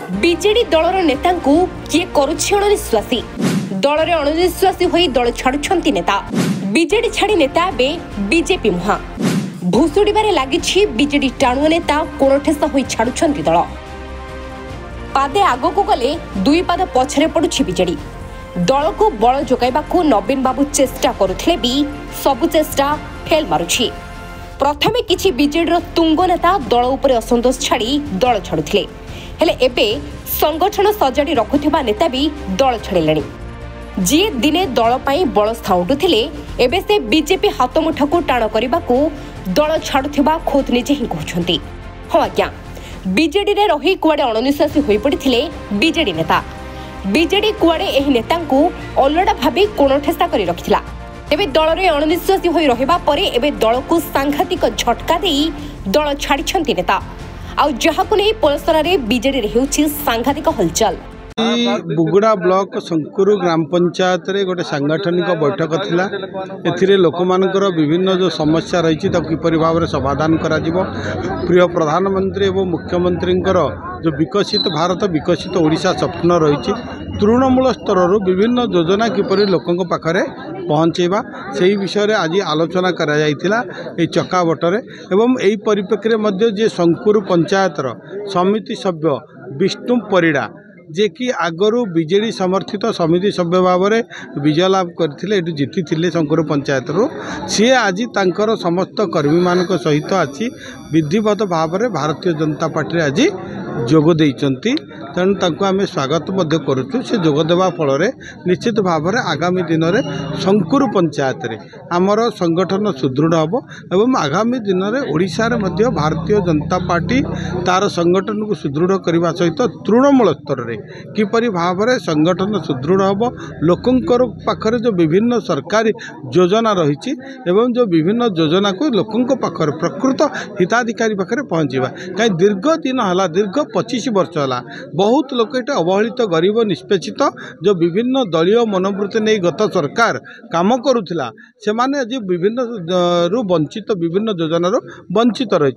BJD दलर नेता किए करुछि अणनिश्वासी दलरे अणनिश्वासी होई दल छाड़ुछंती नेता बीजेडी छाड़ी नेता बे बीजेपी मुहा भुसुड़ीबारे लागिछि बीजेडी टाणुआ नेता कोणठेसा होई छाड़ुछंती दल पादे आगको गले दुई पाद पछरे पडुछि बीजेडी दल को बल जोगाइबाकू नवीन बाबू चेष्टा करुथिले भी सबु चेष्टा फेल मारुछि। प्रथमे किछि बीजेडी तुंग नेता दल उपरे असंतोष छाड़ी दल छाड़ुथिले हेले एबे संगठन सजाड़ी रखुथिबा नेता भी दल छाड़िलेनी जी दिने दल पाई बल स्थाउंटुथिले एबे से बीजेपी हाथमुठाकू टाण करबाकू दल छाड़ुथिबा खोद निजे ही कहउछंती। हां आज्ञा बीजेडी रे रही कुआडे अणनिश्वासी होई पड़िथिले बीजेडी नेता बीजेडी कुआडे एही नेतांकू अलडा भाबी कोणठेसा करी रखिथिला एबे दल रे अणनिश्वासी होई रहिबा परे एबे दल को सांघातिक झटका देई दल छाड़िछंती नेता आउ जहाकू नै पलसरा रे बीजेडी रे हेउछि सांघातिक हलचल। बुगुड़ा ब्लॉक शंकुर ग्राम पंचायत रे गोटे सांगठनिक बैठक थिला एथिरे लोक मानकर विभिन्न जो समस्या रही किपरि भाव में समाधान करा जिवो प्रिय प्रधानमंत्री एवं मुख्यमंत्री जो विकसित भारत विकसित ओडिशा स्वप्न रही तृणमूल स्तर विभिन्न योजना किपरि लोकों पाखरे पहुँचेबा से विषय आज आलोचना करा जायतिला ए चकाबटरे एवं एई परिप्रेक्षी मध्य जे शंकुर पंचायतर समिति सभ्य विष्णु परिड़ा जे कि आगरू बीजेडी समर्थित समिति सभ्य भाव में विजय लाभ करथिले जीति थिले शंकुर पंचायत सी आज तांकर समस्त कर्मी मान सहित आसी विधिवत भाव में भारतीय जनता पार्टी आज जोग देइचंती तेणु तांको आमे स्वागत मध्य करुचु से जोगदेवा फल निश्चित भाव में आगामी दिन में शंकुर पंचायत रे आमर संगठन सुदृढ़ हम एवं आगामी दिन में ओडिशा रे मध्य भारतीय जनता पार्टी तार संगठन को सुदृढ़ करने सहित तृणमूल स्तर में किपरि भाव में संगठन सुदृढ़ हम लोकंकर पाखरे जो विभिन्न सरकारी योजना रही एवं जो विभिन्न योजना को लोकंक पाखरे प्रकृत हिताधिकारी पाखरे पहुँचवा कहीं दीर्घ दिन है दीर्घ 25 वर्ष है बहुत लोक ये अवहेलित गरीब निष्पेषित जो विभिन्न दलीय मनोवृत्ति नहीं गत सरकार काम करुला से माने आज विभिन्न वंचित विभिन्न योजना वंचित रही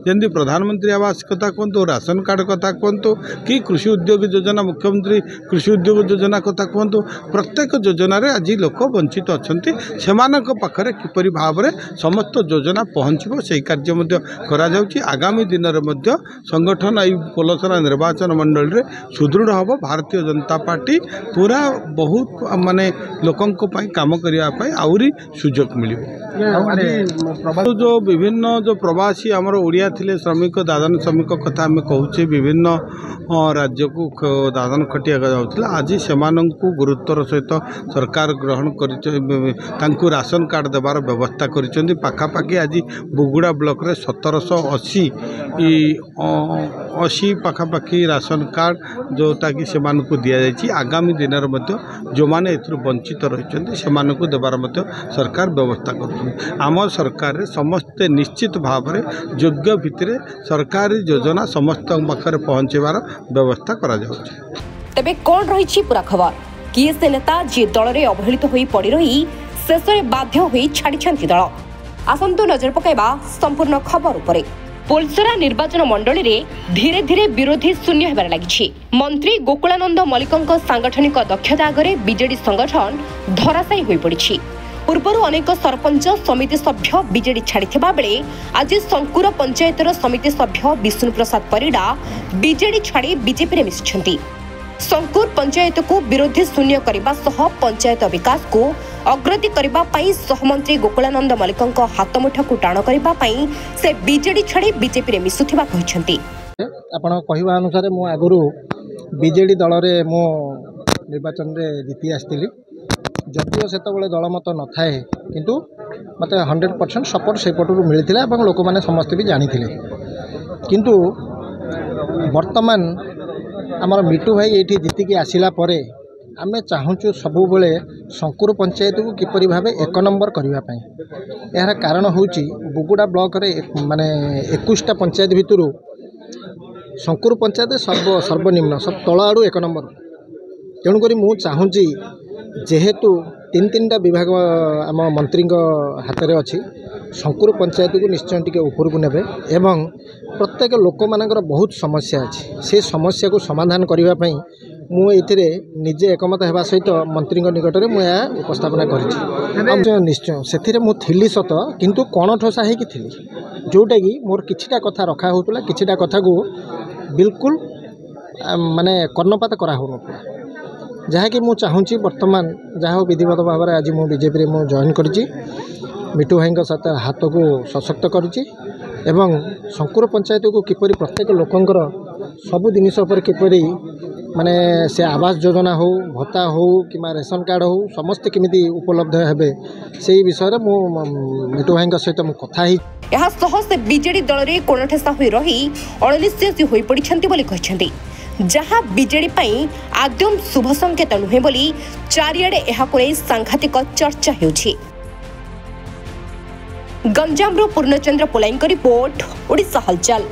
जमी प्रधानमंत्री आवास कथा कहतु राशन कार्ड कथा कहतु कि कृषि उद्योग योजना मुख्यमंत्री कृषि उद्योग योजना कथा कहतु प्रत्येक योजना आज लोक वंचित अच्छा से पाखरे किपरि भाव में समस्त योजना पहुँचो से कार्य आगामी दिन में संगठन पलसरा निर्वाचन मंडल रे सुदृढ़ हम भारतीय जनता पार्टी पूरा बहुत माने लोकों काम करने आउरी सुजोग मिले जो विभिन्न जो प्रवासी आमर ओडिया थिले श्रमिक दादन श्रमिक कथा आम कहूचे विभिन्न राज्य को दादन खटिया जाऊला आज से गुरुत्वर सहित सरकार ग्रहण कर राशन कार्ड देवार व्यवस्था कर पाखापाखि आज बुगुड़ा ब्लॉक रे 1780 पाखापाखि राशन कार्ड जोटा कि से दि जाए आगामी दिन में जो मैंने वंचित रही से देवार सरकार व्यवस्था कर आम सरकार समस्ते निश्चित भाव में योग्य भित्तिरे सरकारी योजना समस्त पाखे पहुँचवार व्यवस्था करा जाउछि। तबे कौन रही पूरा खबर किए से नेता जी दल में अवहेलित हो पड़ रही शेष में बाध्य हो छाड़ी दल आसंतु नजर पकाइबा संपूर्ण खबर उपरे। पलसरा निर्वाचन मंडली रे धीरे धीरे विरोधी शून्य होबार लागिछि। मंत्री गोकुलानंद मल्लिकଙ୍କ सांगठनिक दक्षता आगे बीजेडी संगठन धराशायी होई पड़िछि। पूर्वर अनेक सरपंच समिति सभ्य बीजेडी छाड़िथिबा बेले आज शंकुर पंचायतर समिति सभ्य विष्णु प्रसाद परिड़ा बीजेडी छाड़ी बीजेपी रे मिसिछंती। शंकुर पंचायत को विरोधी शून्य करने सह पंचायत विकास को अग्रति करने सहमंत्री गोकुलानंद मल्लिकଙ୍କ हाथमुठाकू टाण करने से बीजेडी छाड़ी बीजेपी रे मिसुथिबा कहिसंती। आपण कहवा अनुसार मु आगुरु बीजेडी दल रे मो निर्वाचन रे जीति आस्तिली जदिओ सेतबेले दल मत न थाए किंतु मते 100% सपोर्ट से पटु मिलथिला एवं लोक माने समस्त भी जानिथिले किंतु वर्तमान आमर मिटू भाई ये जीतिकी आसला परे आमे चाहूँ सबु बेले शंकुर पंचायत को किपरि भावे 1 नंबर करने यार कारण हूँ बुगुड़ा ब्लॉक रे माने 21टा पंचायत भितर शंकुर पंचायत सर्वनिम्न सब तल आड़ू 1 नंबर तेणुक मु चाहूँगी जेहेतु 3-3टा विभाग आम मंत्री हाथ में अच्छी शंकुर पंचायत को निश्चय टी ऊपर को नेबे एवं प्रत्येक लोक मानकर बहुत समस्या अच्छी से समस्या को समाधान करने मुझे निजे एकमत होगा सहित मंत्री निकट में मुझे उपस्थापना कर निश्चय से मुझे सत किंतु कणठोसा होगी जोटा कि मोर किछिटा कथा रखा होता किछिटा कथा को बिल्कुल माने कर्णपात करा होनुला जहाँकि मुझे चाहूँगी बर्तमान जहाँ विधिवत भाव में आज मुझे बीजेपी में मुझे जॉइन करी मिठू भाई सहित हाथ को सशक्त करुच्ची एवं शंकुर पंचायत को किपरि प्रत्येक लोकंकर सबु जिनिस पर किपरि माने से आवास योजना हो भत्ता हो कि रेशन कार्ड हो समस्त केमिति उपलब्ध हेबे से विषय में मिठू भाई सहित मुझे कथा ही यह सह से बीजेडी दल रे कोणठेसा होई रही अनिश्चित होई पड़िछंती बोली कहछंती जहाँ बीजेडी पई आदम शुभ संकेत नुहे बोली चारियाडे एहाको नै सांघातिक चर्चा हेउछि। गंजाम रो पूर्णचंद्र पोलाइन रिपोर्ट ओडिशा हलचल।